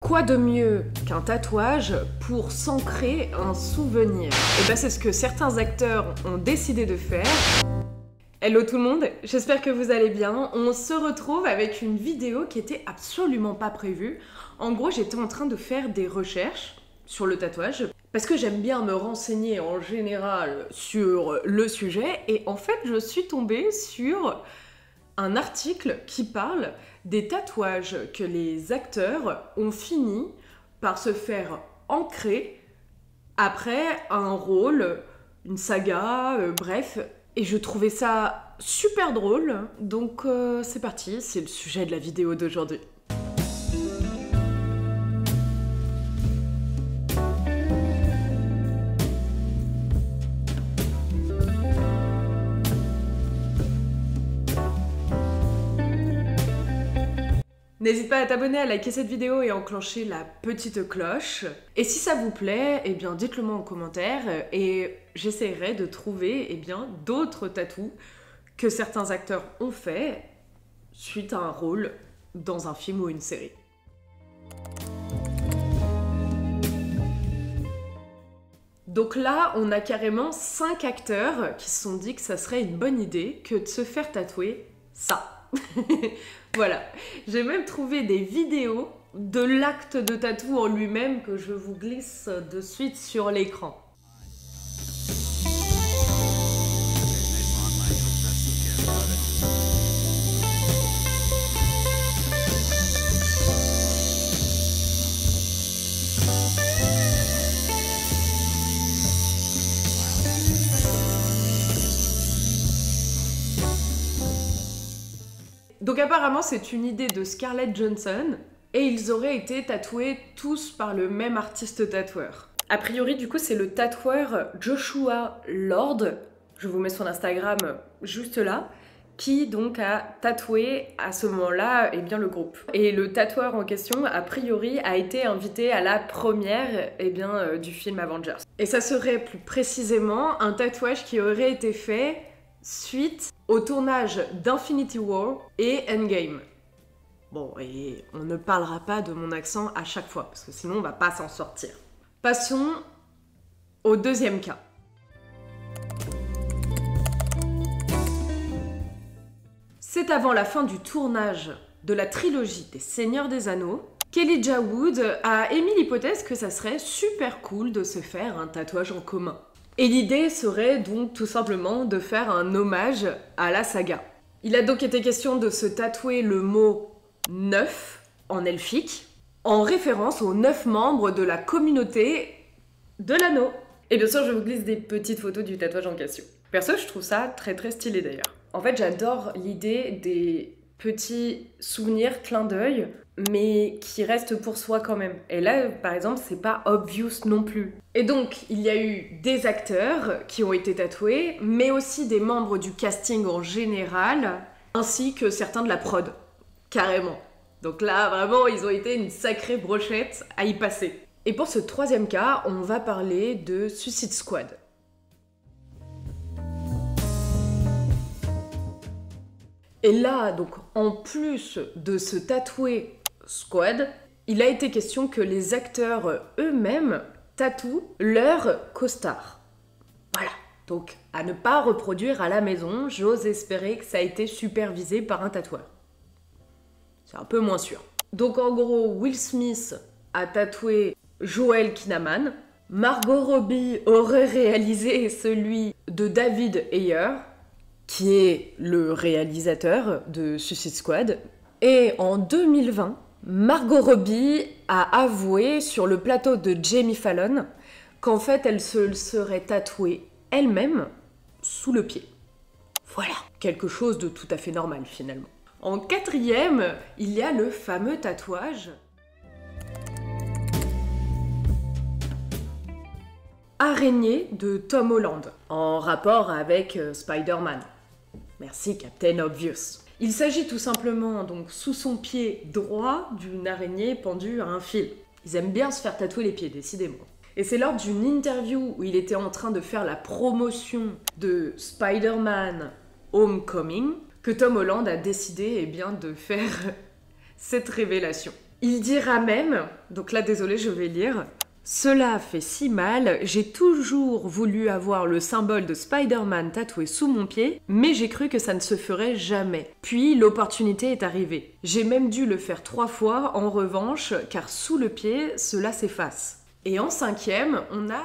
Quoi de mieux qu'un tatouage pour s'ancrer un souvenir? Et ben c'est ce que certains acteurs ont décidé de faire. Hello tout le monde, j'espère que vous allez bien. On se retrouve avec une vidéo qui était absolument pas prévue. En gros, j'étais en train de faire des recherches sur le tatouage parce que j'aime bien me renseigner en général sur le sujet et en fait, je suis tombée sur un article qui parle des tatouages que les acteurs ont fini par se faire ancrer après un rôle, une saga, bref. Et je trouvais ça super drôle, donc c'est parti, c'est le sujet de la vidéo d'aujourd'hui. N'hésite pas à t'abonner, à liker cette vidéo et à enclencher la petite cloche. Et si ça vous plaît, eh bien dites-le moi en commentaire et j'essaierai de trouver d'autres tatous que certains acteurs ont fait suite à un rôle dans un film ou une série. Donc là, on a carrément 5 acteurs qui se sont dit que ça serait une bonne idée que de se faire tatouer ça. Voilà, j'ai même trouvé des vidéos de l'acte de tatou en lui-même que je vous glisse de suite sur l'écran. Donc apparemment c'est une idée de Scarlett Johansson et ils auraient été tatoués tous par le même artiste tatoueur. A priori du coup c'est le tatoueur Joshua Lord, je vous mets son Instagram juste là, qui donc a tatoué à ce moment-là le groupe. Et le tatoueur en question a priori a été invité à la première du film Avengers. Et ça serait plus précisément un tatouage qui aurait été fait suite au tournage d'Infinity War et Endgame. Bon, et on ne parlera pas de mon accent à chaque fois, parce que sinon on va pas s'en sortir. Passons au deuxième cas. C'est avant la fin du tournage de la trilogie des Seigneurs des Anneaux qu'Elijah Wood a émis l'hypothèse que ça serait super cool de se faire un tatouage en commun. Et l'idée serait donc tout simplement de faire un hommage à la saga. Il a donc été question de se tatouer le mot 9 en elfique, en référence aux 9 membres de la communauté de l'anneau. Et bien sûr, je vous glisse des petites photos du tatouage en question. Perso, je trouve ça très très stylé d'ailleurs. En fait, j'adore l'idée des petits souvenirs, clins d'œil, mais qui restent pour soi quand même. Et là, par exemple, c'est pas obvious non plus. Et donc, il y a eu des acteurs qui ont été tatoués, mais aussi des membres du casting en général, ainsi que certains de la prod, carrément. Donc là, vraiment, ils ont été une sacrée brochette à y passer. Et pour ce troisième cas, on va parler de Suicide Squad. Et là, donc, en plus de se tatouer Squad, il a été question que les acteurs eux-mêmes tatouent leur costard. Voilà, donc à ne pas reproduire à la maison, j'ose espérer que ça a été supervisé par un tatoueur. C'est un peu moins sûr. Donc en gros, Will Smith a tatoué Joel Kinnaman, Margot Robbie aurait réalisé celui de David Ayer, qui est le réalisateur de Suicide Squad. Et en 2020, Margot Robbie a avoué sur le plateau de Jimmy Fallon qu'en fait elle se serait tatouée elle-même sous le pied. Voilà, quelque chose de tout à fait normal finalement. En quatrième, il y a le fameux tatouage araignée de Tom Holland, en rapport avec Spider-Man. Merci Captain Obvious. Il s'agit tout simplement donc sous son pied droit d'une araignée pendue à un fil. Ils aiment bien se faire tatouer les pieds, décidément. Et c'est lors d'une interview où il était en train de faire la promotion de Spider-Man Homecoming que Tom Holland a décidé de faire cette révélation. Il dira même, donc là désolé je vais lire, cela fait si mal, j'ai toujours voulu avoir le symbole de Spider-Man tatoué sous mon pied, mais j'ai cru que ça ne se ferait jamais. Puis l'opportunité est arrivée. J'ai même dû le faire 3 fois en revanche, car sous le pied, cela s'efface. Et en 5e, on a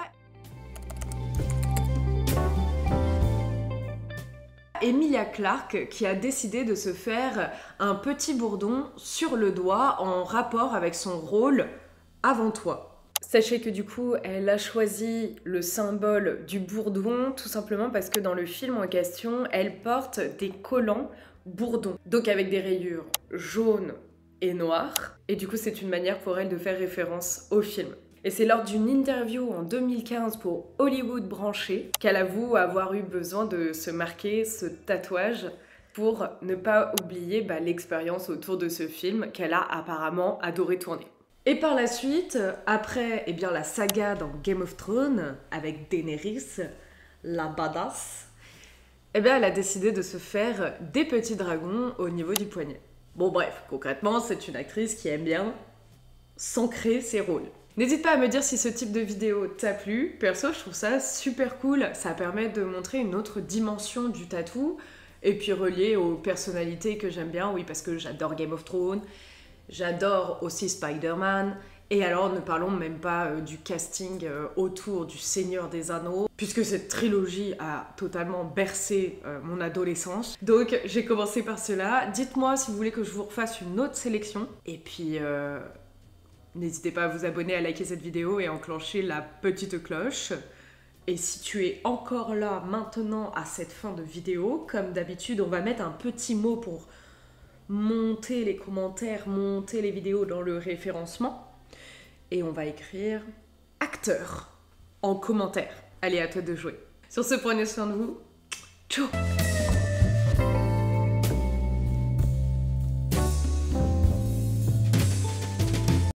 Emilia Clarke qui a décidé de se faire un petit bourdon sur le doigt en rapport avec son rôle Avant toi. Sachez que du coup, elle a choisi le symbole du bourdon tout simplement parce que dans le film en question, elle porte des collants bourdons, donc avec des rayures jaunes et noires. Et du coup, c'est une manière pour elle de faire référence au film. Et c'est lors d'une interview en 2015 pour Hollywood Branché qu'elle avoue avoir eu besoin de se marquer ce tatouage pour ne pas oublier l'expérience autour de ce film qu'elle a apparemment adoré tourner. Et par la suite, après la saga dans Game of Thrones avec Daenerys, la badass, elle a décidé de se faire des petits dragons au niveau du poignet. Bon bref, concrètement, c'est une actrice qui aime bien s'ancrer ses rôles. N'hésite pas à me dire si ce type de vidéo t'a plu. Perso, je trouve ça super cool. Ça permet de montrer une autre dimension du tatou et puis relié aux personnalités que j'aime bien. Oui, parce que j'adore Game of Thrones, j'adore aussi Spider-Man. Et alors, ne parlons même pas du casting autour du Seigneur des Anneaux, puisque cette trilogie a totalement bercé mon adolescence. Donc, j'ai commencé par cela. Dites-moi si vous voulez que je vous refasse une autre sélection. Et puis... n'hésitez pas à vous abonner, à liker cette vidéo et à enclencher la petite cloche. Et si tu es encore là maintenant à cette fin de vidéo, comme d'habitude, on va mettre un petit mot pour monter les commentaires, monter les vidéos dans le référencement. Et on va écrire acteur en commentaire. Allez, à toi de jouer. Sur ce, prenez soin de vous. Ciao!